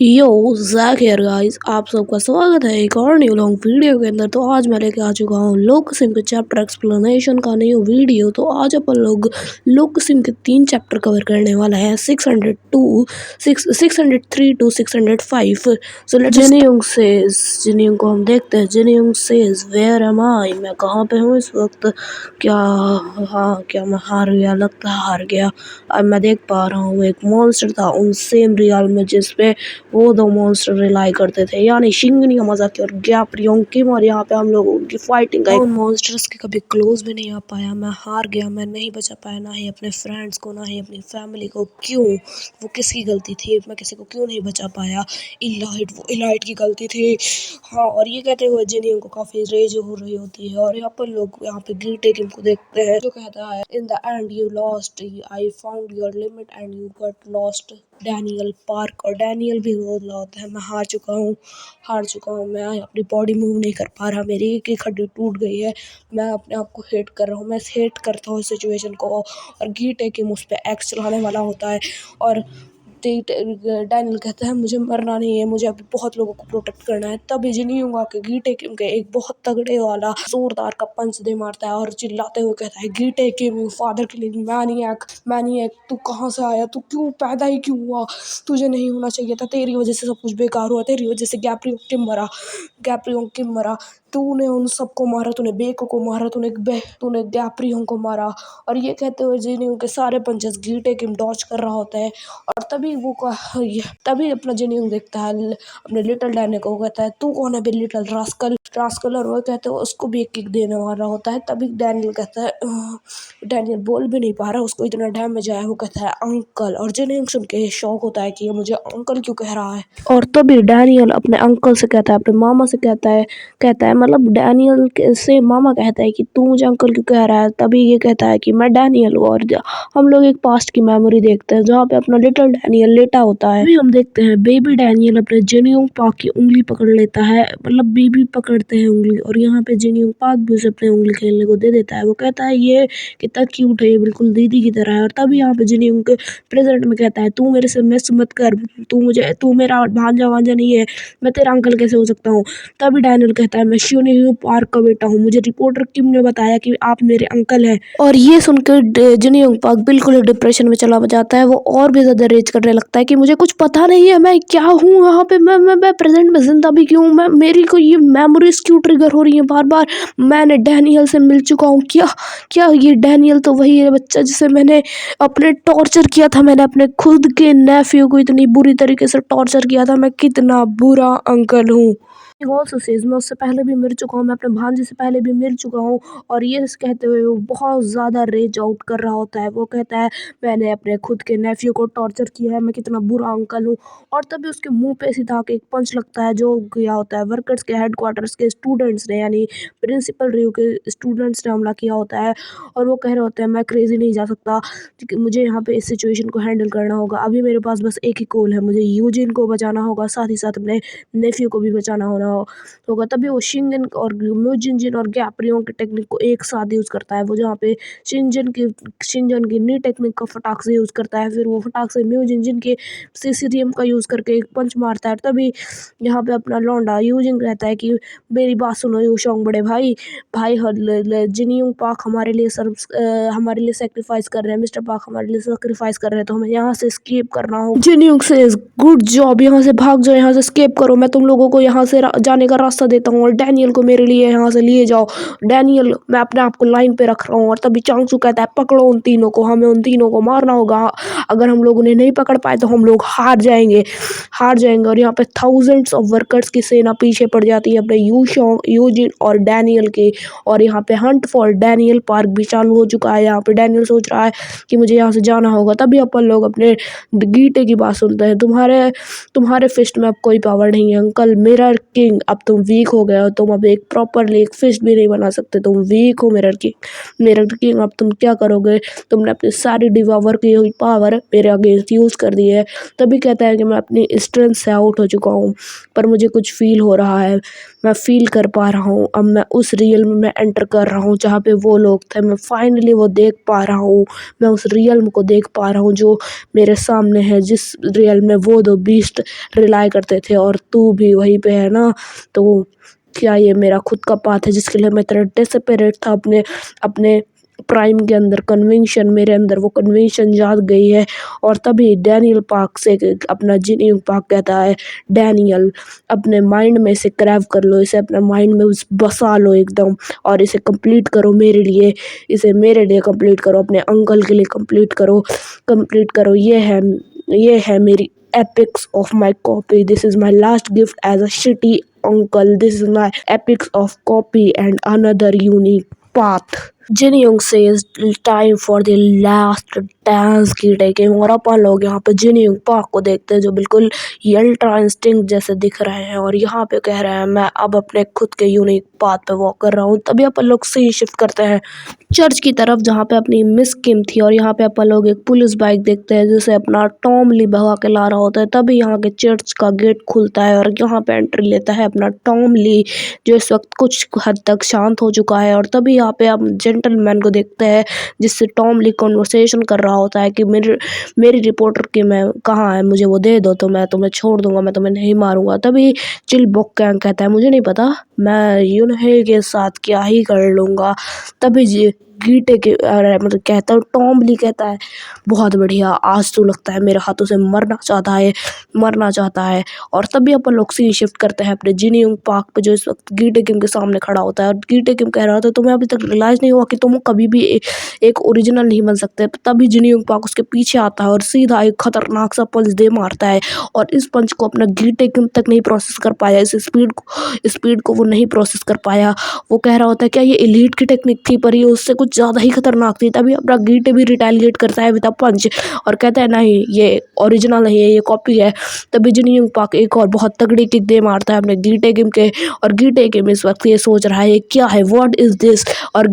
Yo Zac here guys, आप सबका स्वागत है एक और न्यू लॉन्ग वीडियो के अंदर। तो आज मैं लेके आ चुका हूँ लोक सिम के चैप्टर एक्सप्लेनेशन का न्यू वीडियो। तो आज अपन लोग लोक सिम के 3 चैप्टर कवर करने वाला है, 603 टू 605। सो लेट्स जिनयोंग सेज, जिनयोंग को हम देखते हैं। जिनयोंग सेज वेयर एम आई, मैं कहाँ पे हूँ इस वक्त। क्या क्या मैं हार गया? लगता है हार गया। अब मैं देख पा रहा हूँ एक मॉन्स्टर था उन सेम रियल में जिसपे वो दो मॉन्स्टर रिलाई करते थे, यानी शिंगनी हमाज़ाकी और गैप्रियोंग किम। और यहाँ पे हम लोग उनकी फाइटिंग का उन मॉन्स्टर्स के कभी क्लोज भी नहीं आ पाया। मैं हार गया, मैं नहीं बचा पाया, ना ही अपने फ्रेंड्स को, ना ही अपनी फैमिली को। क्यों? वो किसकी गलती थी? मैं किसी को क्यों नहीं बचा पाया? इलाइट, वो इलाइट की गलती थी। हाँ, और ये कहते हुए जिनी उनको काफी रेज हो रही होती है। और यहाँ पर लोग यहाँ पे गिल्टे किम को देखते हैं जो कहता है, in the end you lost, I found your limit and you got lost Daniel park. और डैनियल भी बोल रहा होता है, मैं हार चुका हूँ, मैं अपनी बॉडी मूव नहीं कर पा रहा, मेरी एक एक हड्डी टूट गई है, मैं अपने आप को हेट कर रहा हूँ, मैं हेट करता हूँ सिचुएशन को। और गीटे किम उस पर एक्स चलाने वाला होता है। और डैनियल कहता है, मुझे मरना नहीं है, मुझे अभी बहुत लोगों को प्रोटेक्ट करना है। तभी जिनियोंग आके गीटे किम के एक बहुत तगड़े वाला जोरदार का पंच दे मारता है और चिल्लाते हुए कहता है, गीटे किम, फादर किलिंग मैनिएक, तू कहाँ से आया? तू क्यों पैदा ही क्यों हुआ? तुझे नहीं होना चाहिए था, तेरी वजह से सब कुछ बेकार हुआ, तेरी वजह से गैप्रियोंग किम मरा। तूने उन सबको मारा, तूने बेको को मारा, तूने गैप्रियोंग को मारा। और ये कहते हुए जिनियोंग के सारे पंचेस गीटे किम डॉज कर रहा होता है। और तभी अपना जिनियोंग देखता है अपने लिटिल डैनी को, कहता है, तू कौन है बे लिटिल रास्कल। और वो कहते हैं उसको भी एक किक देने वाला होता है। तभी डैनियल कहता है, डैनियल बोल भी नहीं पा रहा, उसको इतना डैमेज आया। वो कहता है अंकल। और जिनियोंग सुन के शौक होता है कि ये मुझे अंकल क्यों कह रहा है। और तभी डैनियल अपने अंकल से कहता है, अपने मामा से कहता है मतलब डैनियल से मामा कहता है कि तू मुझे अंकल क्यों कह रहा है। तभी ये कहता है कि मैं डैनियल हूँ। और हम लोग एक पास्ट की मेमोरी देखते हैं जहाँ पे अपना लिटिल डैनियल लेटा होता है। अभी हम देखते हैं बेबी डैनियल अपने जिनियोंग पार्क की उंगली पकड़ लेता है, मतलब बेबी पकड़ते हैं उंगली। और यहाँ पे जिनियोंग पार्क भी उसे अपनी उंगली खेलने को दे देता है। वो कहता है ये कितना क्यूट है, ये बिल्कुल दीदी की तरह है। और तभी यहाँ पे जिनियोंग के प्रेजेंट में कहता है, तू मेरे से मिस मत कर, तू मेरा भांजा नहीं है, मैं तेरा अंकल कैसे हो सकता हूँ। तभी डैनियल कहता है, मैं शिनियोंग पार्क का बेटा हूँ, मुझे रिपोर्टर किम ने बताया कि आप मेरे अंकल हैं। और ये सुनकर जिनियोंग पार्क बिल्कुल डिप्रेशन में चला जाता है। वो और भी ज्यादा रेज करने लगता है कि मुझे कुछ पता नहीं है, मैं क्या हूँ यहाँ पे, मैं प्रेजेंट में जिंदा भी क्यों, मेरी को ये मेमोरीज क्यों ट्रिगर हो रही है बार बार। मैंने डैनियल से मिल चुका हूँ। क्या ये डैनियल तो वही है बच्चा जिसे मैंने अपने टॉर्चर किया था। मैंने अपने खुद के नेफ्यू को इतनी बुरी तरीके से टॉर्चर किया था। मैं कितना बुरा अंकल हूँ। ऑल्सो सेज, मैं उससे पहले भी मिल चुका हूँ, मैं अपने भांजे से पहले भी मिल चुका हूँ। और ये कहते हुए वो बहुत ज़्यादा रेज आउट कर रहा होता है। वो कहता है, मैंने अपने खुद के नेफ्यू को टॉर्चर किया है, मैं कितना बुरा अंकल हूँ। और तभी उसके मुंह पे सीधा के एक पंच लगता है जो किया होता है वर्कर्स के हेडक्वार्टर्स के स्टूडेंट्स ने, यानी प्रिंसिपल रियो के स्टूडेंट्स ने हमला किया होता है। और वो कह रहे होते हैं, मैं क्रेजी नहीं जा सकता, मुझे यहाँ पे इस सिचुएशन को हैंडल करना होगा। अभी मेरे पास बस एक ही गोल है, मुझे यूजिन को बचाना होगा, साथ ही साथ अपने नेफ्यू को भी बचाना होगा। तभी वो शिंजन और म्यूजिन और गैप्रियोंग की टेक्निक को एक साथ यूज करता है। वो जहाँ पे शिंजन की नी टेक्निक का फटाक से यूज करता है, फिर वो फटाक से म्यूजिन के सीसीरियम का यूज करके एक पंच मारता है। तभी यहाँ पे अपना लौंडा यूजिन कहता है कि मेरी बात सुनो यूशोंग बड़े भाई, जिनियोंग पार्क हमारे लिए सेक्रीफाइस कर रहे हैं, मिस्टर पार्क हमारे लिए सेक्रीफाइस कर रहे हैं, तो हमें यहाँ से एस्केप करना हो। जिनियोंग से गुड जॉब, यहाँ से भाग जाओ, यहाँ से एस्केप करो, मैं तुम लोगों को यहाँ से जाने का रास्ता देता हूँ। और डैनियल को मेरे लिए यहाँ से लिए जाओ। डैनियल, मैं अपने आप को लाइन पे रख रहा हूँ। और तभी चांगसू कहता है, पकड़ो उन तीनों को, हमें उन तीनों को मारना होगा। अगर हम लोग उन्हें नहीं पकड़ पाए तो हम लोग हार जाएंगे। और यहाँ पे थाउजेंड्स ऑफ वर्कर्स की सेना पीछे पड़ जाती है अपने यूजिन और डैनियल के। और यहाँ पे हंट फॉर डैनियल पार्क भी चालू हो चुका है। यहाँ पे डैनियल सोच रहा है कि मुझे यहाँ से जाना होगा। तभी अपन लोग अपने गीटे की बात सुनते हैं, तुम्हारे फिस्ट में अब कोई पावर नहीं है अंकल, किंग, अब तुम वीक हो गए हो, तुम अब एक प्रॉपरली एक फिश भी नहीं बना सकते, तुम वीक हो मिरर किंग। मिरर किंग अब तुम क्या करोगे? तुमने अपनी सारी डिवावर की हुई पावर मेरे अगेंस्ट यूज़ कर दी है। तभी कहता है कि मैं अपनी स्ट्रेंथ से आउट हो चुका हूँ, पर मुझे कुछ फील हो रहा है, मैं फील कर पा रहा हूँ। अब मैं उस रियल में एंटर कर रहा हूँ जहाँ पे वो लोग थे, मैं फाइनली वो देख पा रहा हूँ। मैं उस रियल को देख पा रहा हूँ जो मेरे सामने है, जिस रियल में वो दो बीस्ट रिलाई करते थे, और तू भी वहीं पे है ना। तो क्या ये मेरा खुद का पाथ है जिसके लिए मैं इतना डेस्परेट था अपने अपने प्राइम के अंदर? कन्विक्शन मेरे अंदर वो कन्विक्शन जाग गई है। और तभी डैनियल पार्क से अपना जिन पार्क कहता है, डैनियल अपने माइंड में इसे क्रैव कर लो, इसे अपने माइंड में बसा लो एकदम, और इसे कंप्लीट करो मेरे लिए, इसे मेरे लिए कंप्लीट करो, अपने अंकल के लिए कंप्लीट करो। ये है मेरी epics of my copy. This is my last gift as a shitty uncle. This is my epics of copy and another unique path. Jin Young says time for the last dance की taking, और अपन लोग यहाँ पे जिन Jung park को देखते हैं जो बिल्कुल अल्ट्रा इंस्टिंक्ट जैसे दिख रहे हैं, और यहाँ पे कह रहे हैं मैं अब अपने खुद के यूनिक पाथ पे वॉक कर रहा हूँ। तभी अपन लोग सीन शिफ्ट करते हैं चर्च की तरफ जहाँ पे अपनी मिस किम थी, और यहाँ पे अपन लोग एक पुलिस बाइक देखते हैं जिसे अपना टॉम ली भगा के ला रहा होता है। तभी यहाँ के चर्च का गेट खुलता है और यहाँ पे एंट्री लेता है अपना टॉम ली, जो इस वक्त कुछ हद तक शांत हो चुका है। और तभी यहाँ पे हम जेंटलमैन को देखते हैं जिससे टॉम ली कॉन्वर्सेशन कर रहा होता है कि मेरी रिपोर्टर की मैं कहाँ है, मुझे वो दे दो तो मैं तुम्हें छोड़ दूंगा, मैं तुम्हें नहीं मारूंगा। तभी चिल बॉक कहता है मुझे नहीं पता, मैं यूनहे के साथ क्या ही कर लूँगा। तभी गीटे के मतलब कहता हूँ, टॉम ली कहता है बहुत बढ़िया, आज तो लगता है मेरे हाथों से मरना चाहता है। और तभी अपन लोग सीन शिफ्ट करते हैं अपने जिन यूंग पार्क पे, जो इस वक्त गीटे किम के सामने खड़ा होता है। और गीटे किम कह रहा था तुम्हें अभी तक रियलाइज नहीं हुआ कि तुम कभी भी एक ओरिजिनल नहीं बन सकते। तभी जिन यूंग पार्क उसके पीछे आता है और सीधा एक खतरनाक सा पंच दे मारता है, और इस पंच को अपना गीटे किम तक नहीं प्रोसेस कर पाया, इस स्पीड को वो नहीं प्रोसेस कर पाया। वो कह रहा होता है क्या ये एलीट की टेक्निक थी, पर ये उससे कुछ ज़्यादा ही खतरनाक थी। तभी अपना गीटे भी रिटेलिएट करता है विद अ पंच और कहता है नहीं ये ओरिजिनल नहीं है, ये कॉपी है। तभी जिन यूंग पाक एक और बहुत तगड़ी किक दे मारता है अपने गीटे किम के, और गीटे किम इस वक्त ये सोच रहा है ये क्या है, व्हाट इज दिस। और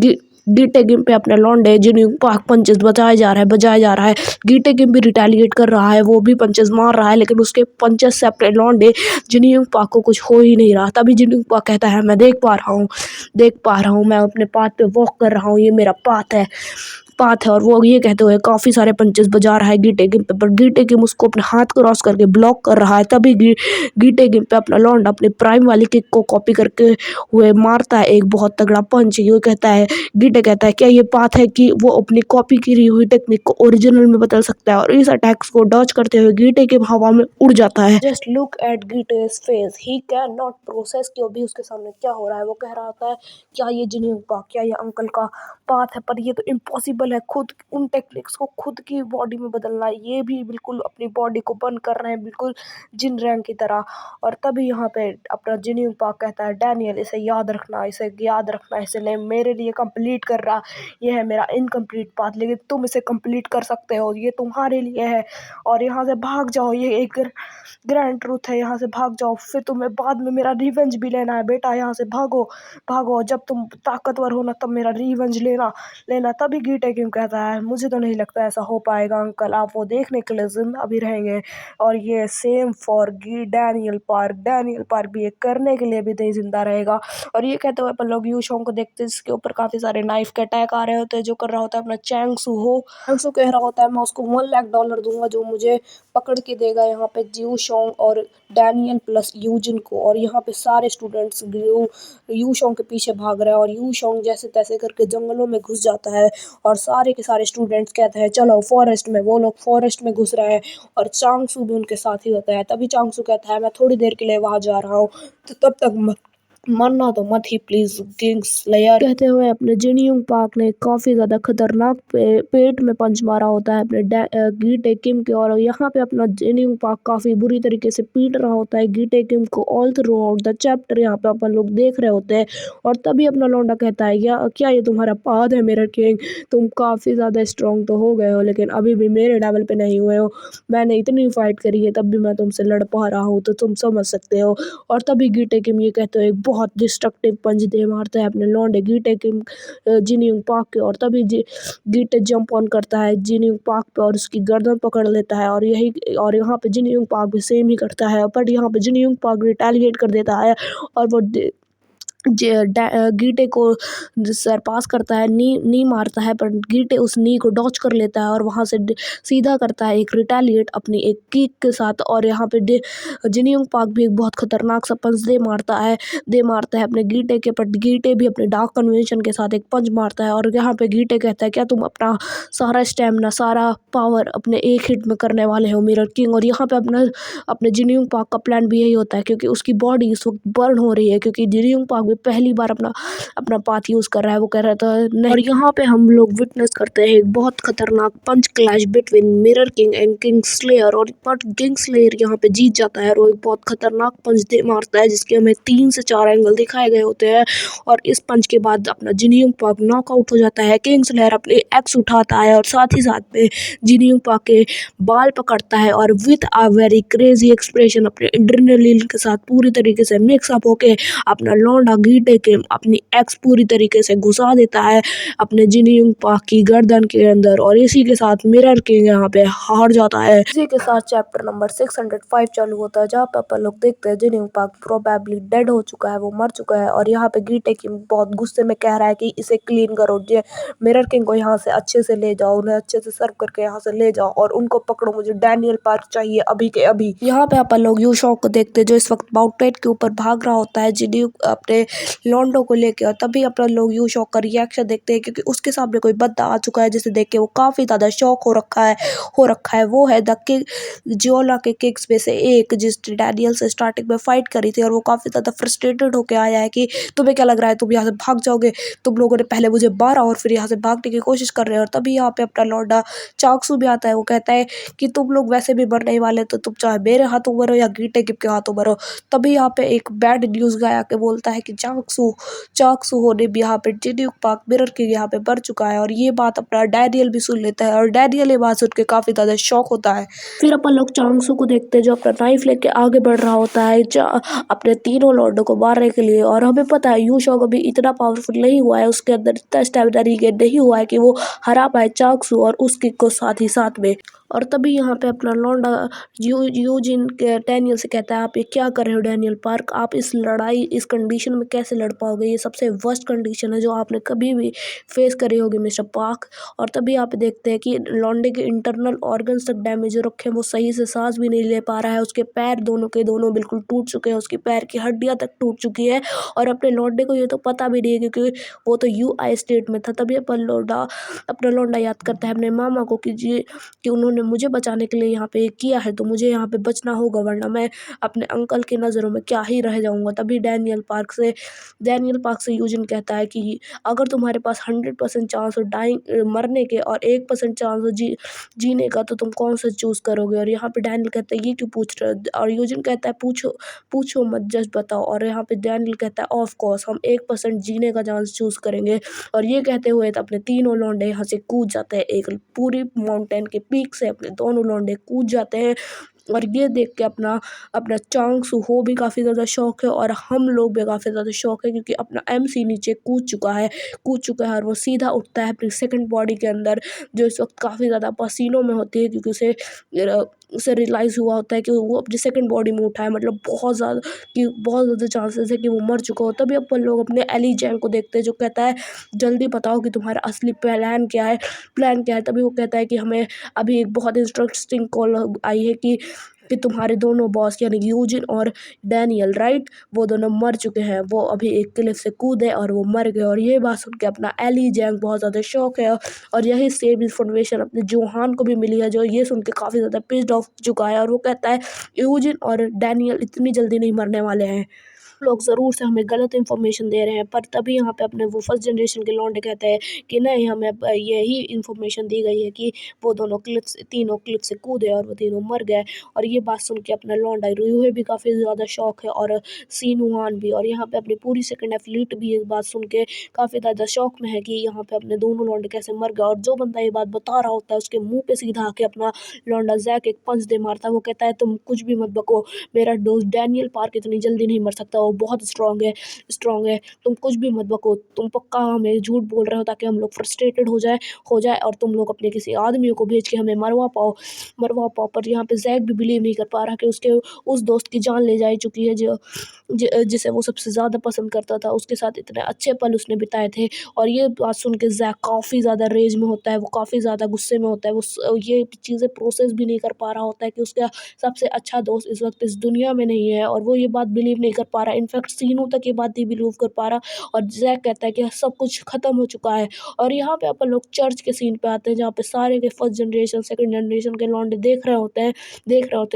गीटे किम पे अपने लौंडे जिन यूंग पाक पंचेस बजाया जा रहा है। गीटे किम भी रिटेलिएट कर रहा है, वो भी पंचेस मार रहा है, लेकिन उसके पंचेस से अपने लौंडे जिन यूंग पाक को कुछ हो ही नहीं रहा। तभी जिन यूंग पाक कहता है मैं देख पा रहा हूँ, मैं अपने पाथ पे वॉक कर रहा हूँ, ये मेरा पाथ है। और वो ये कहते हुए काफ़ी सारे पंचेस बजा रहा है गीटे किम पे, पर गीटे किम उसको अपने हाथ क्रॉस करके ब्लॉक कर रहा है। तभी गीटे किम पे अपना लौंडा अपनी प्राइम वाली किक को कॉपी करके हुए मारता है एक बहुत तगड़ा पंच। ये कहता है, गीटे कहता है क्या ये पाथ है कि वो अपनी कॉपी की हुई टेक्निक को ओरिजिनल में बदल सकता है। और इस अटैक्स को डॉज करते हुए गीटे किम हवा में उड़ जाता है। जस्ट लुक एट गीटे's face, he can not process कि अभी उसके सामने क्या हो रहा है। वो कह रहा होता है क्या ये जिन पाक, क्या ये अंकल का पाथ है, पर ये तो इम्पॉसिबल है, खुद उन टेक्निक्स को खुद की बॉडी में बदलना। ये भी बिल्कुल अपनी बॉडी को बंद कर रहे हैं बिल्कुल जिन रैंक की तरह। और तभी यहाँ पे अपना जिन पाक कहता है डैनियल इसे याद रखना, इसे ले मेरे लिए कंप्लीट कर रहा, ये है मेरा इनकम्प्लीट पाथ, लेकिन तुम इसे कंप्लीट कर सकते हो, ये तुम्हारे लिए है। और यहाँ से भाग जाओ, ये एक ग्रैंड ट्रूथ है, यहाँ से भाग जाओ, फिर तुम्हें बाद में मेरा रिवेंज भी लेना है बेटा, यहाँ से भागो, जब तुम ताकतवर हो ना तब मेरा रिवेंज लेना। तभी गीटे किम कहता है मुझे तो नहीं लगता ऐसा हो पाएगा अंकल, आप वो देखने के लिए जिंदा भी रहेंगे। और ये सेम फॉर डैनियल पार्क भी ये करने के लिए भी नहीं जिंदा रहेगा। और ये कहते हुए अपन लोग यू शोंग को देखते हैं जिसके ऊपर काफी सारे नाइफ के अटैक आ रहे होते हैं। जो कर रहा होता है अपना चैंग सू कह रहा होता है मैं उसको $1 लाख दूंगा जो मुझे पकड़ के देगा यहाँ पे जिऊ शोंग और डैनियल प्लस यूजिन को। और यहाँ पे सारे स्टूडेंट्स यू शोंग के पीछे भाग रहे हैं, और यू शोंग जैसे तैसे करके जंगलों में घुस जाता है। और सारे के सारे स्टूडेंट्स कहते हैं चलो फॉरेस्ट में, वो लोग फॉरेस्ट में घुस रहे हैं, और चांगसू भी उनके साथ ही होता है। तभी चांगसू कहता है मैं थोड़ी देर के लिए वहां जा रहा हूँ, तो तब तक मरना तो मत ही प्लीज किंग्सलेयर। कहते हुए अपने जिन यूंग पार्क ने काफी ज्यादा खतरनाक पेट में पंच मारा होता है अपने गीटे किम के, और यहाँ पे अपना जिन यूंग पार्क काफी बुरी तरीके से पीट रहा होता है गीटे किम को all through out the chapter. यहाँ पे अपन लोग देख रहे होते हैं, और तभी अपना लौंडा कहता है क्या ये तुम्हारा पाद है मेरा किंग? तुम काफी ज्यादा स्ट्रांग तो हो गए हो, लेकिन अभी भी मेरे लेवल पे नहीं हुए हो। मैंने इतनी फाइट करी है तब भी मैं तुमसे लड़ पा रहा हूँ, तो तुम समझ सकते हो। और तभी गीटे किम ये कहते हुए एक बहुत डिस्ट्रक्टिव पंच दे मारता है अपने लौंडे गीटे किम जिन यूंग पाक के, और तभी गीटे जंप ऑन करता है जिन यूंग पाक पे और उसकी गर्दन पकड़ लेता है। और यहाँ पे जिन यूंग पाक भी सेम ही करता है, बट यहाँ पे जिन यूंग पाक रिटेलिएट कर देता है और वो गीटे को सरपास करता है, नी मारता है, पर गीटे उस नी को डॉच कर लेता है और वहां से सीधा करता है एक रिटेलिएट अपनी एक किक के साथ। और यहाँ पे जिनयोंग पाक भी एक बहुत खतरनाक सा पंच दे मारता है अपने गीटे के, पर गीटे भी अपने डार्क कन्वेंशन के साथ एक पंच मारता है। और यहाँ पे गीटे कहता है क्या तुम अपना सारा स्टेमिना सारा पावर अपने एक हिट में करने वाले हो मिरर किंग? और यहाँ पे अपने जिनयोंग पाक का प्लान भी यही होता है, क्योंकि उसकी बॉडी इस वक्त बर्न हो रही है, क्योंकि जिनयोंग पाक भी पहली बार अपना अपना पाथ यूज कर रहा है। वो कह रहा था नहीं। और यहाँ पे हम लोग विटनेस करते हैं एक बहुत खतरनाक punch clash between mirror king and king slayer, और बट किंग स्लेयर यहाँ पे जीत जाता है और वो एक बहुत खतरनाक पंच दे मारता है जिसके हमें 3 से 4 एंगल दिखाए गए होते हैं। और इस पंच के बाद अपना जिनयोंग पाक नॉकआउट हो जाता है। किंग स्लेयर अपने एक्स उठाता है और साथ ही साथ में जिनयोंग पाक के बाल पकड़ता है और with a very crazy expression अपने एड्रेनालिन के साथ पूरी तरीके से मिक्स अप होके अपना लौंडा गीटे के अपनी एक्स पूरी तरीके से घुसा देता है अपने जिनयोंग पाक की गर्दन के अंदर, और इसी के साथ मिरर किंग यहाँ पे हार जाता है। इसी के साथ चैप्टर नंबर 605 चालू होता है, जहाँ पे अपन लोग देखते हैं जिनयोंग पाक प्रोबेबली डेड हो चुका है, वो मर चुका है। और यहाँ पे गीटे किंग बहुत गुस्से में कह रहा है कि इसे क्लीन करो, मिरर किंग को यहाँ से अच्छे से ले जाओ, उन्हें अच्छे से सर्व करके यहाँ से ले जाओ और उनको पकड़ो, मुझे डैनियल पार्क चाहिए अभी के अभी। यहाँ पे अपन लोग यू शॉक को देखते हैं जो इस वक्त माउंटेन के ऊपर भाग रहा होता है जिन्हें अपने लॉन्डो को लेके, और तभी अपना लोग यू शॉक का रिएक्शन देखते हैं क्योंकि उसके सामने कोई बंदा आ चुका है जिसे देख के वो काफी ज्यादा शॉक हो रखा है। वो है द किंग जियोला के किंग्स में से एक, जिस डैनियल से स्टार्टिंग में फाइट करी थी, और वो काफी ज्यादा फ्रस्ट्रेटेड होके आया है कि तुम्हें क्या लग रहा है तुम यहाँ से भाग जाओगे? तुम लोगों ने पहले मुझे मारा और फिर यहाँ से भागने की कोशिश कर रहे हो। और तभी यहाँ पे अपना लौंडा चाक्सू भी आता है। वो कहता है कि तुम लोग वैसे भी मरने ही वाले, तो तुम चाहे मेरे हाथों मरो या गीटे किप के हाथों मरो। तभी यहाँ पे एक बैड न्यूज गाया के बोलता है कि चाक्सू होने भी यहाँ पे जिनयूंग पाक मिरर किंग यहाँ पे मर चुका है। और ये बात अपना डैनियल भी सुन लेता है और डैनियल ये बात सुन के काफी ज्यादा शॉक होता है। फिर अपन लोग चांगसू को देखते हैं जो अपना नाइफ लेके आगे बढ़ रहा होता है अपने तीनों लॉर्डों को मारने के लिए। और हमें पता है यू शॉक अभी इतना पावरफुल नहीं हुआ है, उसके अंदर इतना स्टैमिना रीगेन नहीं हुआ है कि वो हरा पाए चांगसू और उस किक को साथ ही साथ में। और तभी यहाँ पे अपना लौंडा यूजिन के डैनियल से कहता है आप ये क्या कर रहे हो डैनियल पार्क? आप इस लड़ाई इस कंडीशन में कैसे लड़ पाओगे? ये सबसे वर्स्ट कंडीशन है जो आपने कभी भी फेस करी होगी मिस्टर पार्क। और तभी आप देखते हैं कि लौंडे के इंटरनल ऑर्गन्स तक डैमेज हो रखे हैं, वो सही से सांस भी नहीं ले पा रहा है, उसके पैर दोनों के दोनों बिल्कुल टूट चुके हैं, उसकी पैर की हड्डियां तक टूट चुकी है। और अपने लौंडे को ये तो पता भी नहीं है क्योंकि वो तो UI स्टेट में था। तभी अपना लौंडा याद करता है अपने मामा को कि उन्होंने मुझे बचाने के लिए यहाँ पे किया है, तो मुझे यहाँ पे बचना होगा वरना मैं अपने अंकल की नज़रों में क्या ही रह जाऊंगा। तभी डैनियल पार्क से यूजिन कहता है कि अगर तुम्हारे पास 100% चांस हो मरने के और 1% चांस हो जीने का, तो तुम कौन सा चूज करोगे? और यहाँ पे डैनियल कहता है ये क्यों पूछ रहे हो? और यूजिन कहता है पूछो मत, जस्ट बताओ। और यहाँ पे डैनियल कहता है ऑफ कोर्स हम 1% जीने का चांस चूज करेंगे। और ये कहते हुए तो अपने तीनों लौंडे यहाँ से कूद जाते हैं, एक पूरी माउंटेन के पीक से अपने दोनों लौंडे कूद जाते हैं। और ये देख के अपना अपना चांगसू हो भी काफ़ी ज़्यादा शौक है और हम लोग भी काफ़ी ज़्यादा शौक है, क्योंकि अपना MC नीचे कूद चुका है और वो सीधा उठता है अपनी सेकंड बॉडी के अंदर, जो इस वक्त काफ़ी ज़्यादा पसीनों में होती है, क्योंकि उसे रियलाइज़ हुआ होता है कि वो अपनी सेकंड बॉडी में उठा है, मतलब बहुत ज़्यादा चांसेस है कि वो मर चुका हो। तभी अपन लोग अपने एली जैंग को देखते हैं जो कहता है जल्दी बताओ कि तुम्हारा असली प्लान क्या है। तभी वो कहता है कि हमें अभी एक बहुत इंटरेस्टिंग कॉल आई है कि तुम्हारे दोनों बॉस यानी यूजिन और डैनियल राइट, वो दोनों मर चुके हैं, वो अभी एक क्लिफ से कूदे और वो मर गए। और ये बात सुन के अपना एली जैंग बहुत ज़्यादा शौक है, और यही सेम इन्फॉर्मेशन अपने जोहान को भी मिली है, जो ये सुन के काफ़ी ज़्यादा पिस्ड ऑफ चुका है। और वो कहता है यूजिन और डैनियल इतनी जल्दी नहीं मरने वाले हैं। लोग ज़रूर से हमें गलत इन्फॉर्मेशन दे रहे हैं, पर तभी यहाँ पे अपने वो फर्स्ट जनरेशन के लौंडे कहते हैं कि नहीं, हमें यही इन्फॉर्मेशन दी गई है कि वो तीनों क्लिफ से कूदे और वो तीनों मर गए। और ये बात सुन के अपना लौंडा रूही भी काफ़ी ज़्यादा शौक है और सीनुआन भी, और यहाँ पे अपनी पूरी सेकंड एथलीट भी इस बात सुन के काफ़ी ज़्यादा शौक में है कि यहाँ पे अपने दोनों लौंडे कैसे मर गए। और जो बंदा ये बात बता रहा होता है उसके मुँह पे सीधा आके अपना लौंडा जैक एक पंच दे मारता है। वो कहता है तुम कुछ भी मत बको, मेरा दोस्त डैनियल पार्क इतनी जल्दी नहीं मर सकता, वो बहुत स्ट्रॉन्ग है, तुम कुछ भी मत बको, तुम पक्का हमें झूठ बोल रहे हो ताकि हम लोग फ्रस्ट्रेटेड हो जाए और तुम लोग अपने किसी आदमी को भेज के हमें मरवा पाओ। पर यहाँ पे जैक भी बिलीव नहीं कर पा रहा कि उसके उस दोस्त की जान ले जा चुकी है जिसे वो सबसे ज़्यादा पसंद करता था, उसके साथ इतने अच्छे पल उसने बिताए थे। और ये बात सुन के जैक काफ़ी ज़्यादा रेज में होता है, वो काफ़ी ज़्यादा गुस्से में होता है, वो ये चीज़ें प्रोसेस भी नहीं कर पा रहा होता है कि उसका सबसे अच्छा दोस्त इस वक्त इस दुनिया में नहीं है, और वो ये बात बिलीव नहीं कर पा रहा। इनफैक्ट सीनू तक ये बात नहीं बिलीव कर पा रहा, और जैक कहता है कि सब कुछ खत्म हो चुका है। और यहाँ पे अपन लोग चर्च के सीन पे आते हैं, जहाँ पे सारे के फर्स्ट जनरेशन सेकंड जनरेशन के लौंडे देख रहे होते हैं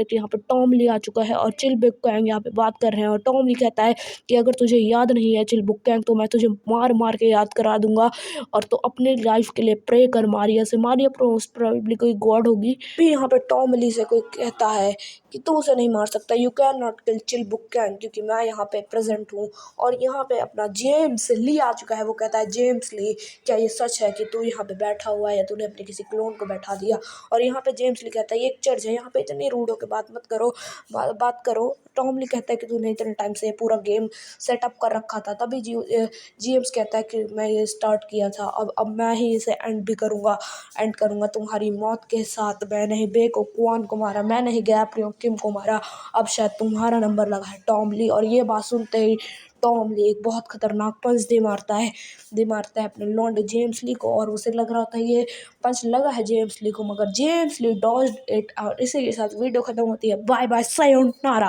कि यहाँ पे टॉम ली आ चुका है और चिल बुक गैंग यहाँ पे बात कर रहे हैं। और टॉम ली कहता है कि अगर तुझे याद नहीं है चिल बुक गैंग, तो मैं तुझे मार मार के याद करा दूंगा, और तो अपने लाइफ के लिए प्रे कर मारिया से। मारिया प्रोबेबली कोई गॉड होगी। फिर यहाँ पे टॉम ली से कोई कहता है कि तू उसे नहीं मार सकता, you can not kill chill book gang, क्योंकि मैं यहाँ पे प्रेजेंट हूँ। और यहाँ पे अपना जेम्स ली आ चुका है। वो कहता है जेम्स ली, क्या ये सच है कि तू यहाँ पे बैठा हुआ है या तूने अपने किसी क्लोन को बैठा दिया। और यहाँ पे जेम्स ली कहता है ये एक चर्च है, यहाँ पे इतनी रूड होकर बात मत करो, बात करो। टॉम ली कहता है कि तूने इतने टाइम से पूरा गेम सेटअप कर रखा था, तभी जेम्स कहता है कि मैं ये स्टार्ट किया था, अब मैं ही इसे एंड करूँगा तुम्हारी मौत के साथ। मैंने ही बे को क्वान को मारा, मैंने ही गैब्रियो किम को मारा, अब शायद तुम्हारा नंबर लगा है टॉम ली। और ये बात सुनते ही टॉम ली एक बहुत खतरनाक पंच दे मारता है अपने लॉन्डे जेम्स ली को, और उसे लग रहा था ये पंच लगा है जेम्स ली को, मगर जेम्स ली डॉज्ड इट। और इसी के साथ वीडियो खत्म होती है। Bye bye, sayonara.